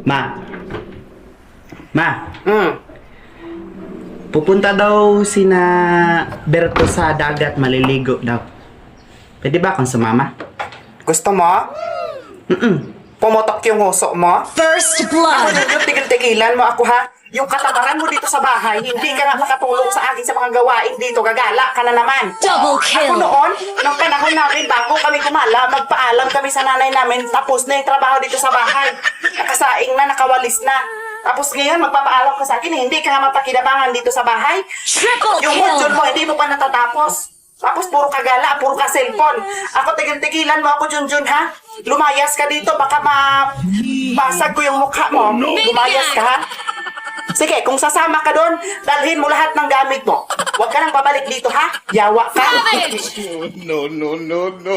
Ma. Ma. Hmm. Pupunta daw sina Berto sa dagat, maliligo daw. Pwede ba akong sumama? Gusto mo? Pumutok yung huso mo? First Ako blood! yung tigil-tigilan mo ako ha? Yung katamaran mo dito sa bahay, hindi ka nga makatulong sa akin sa mga gawain dito, gagala ka na naman. Double Ako kill! noon, nung panahon namin, bago kami kumala, magpaalam kami sa nanay namin, tapos na yung trabaho dito sa bahay. Nakasaing na, nakawalis na. Tapos ngayon, magpapaalam ka sa akin, hindi ka nga mapakinabangan dito sa bahay. Triple Yung kill! module mo, hindi mo pa natatapos. Tapos puro kagala, puro ka cellphone. Ako tigil-tigilan mo ako, Junjun, ha? Lumayas ka dito, baka basag ko yung mukha mo. Lumayas ka, ha? Sige, kung sasama ka doon, dalhin mo lahat ng gamit mo. Huwag ka nang babalik dito, ha? Yawa ka. Savage! No, no, no, no.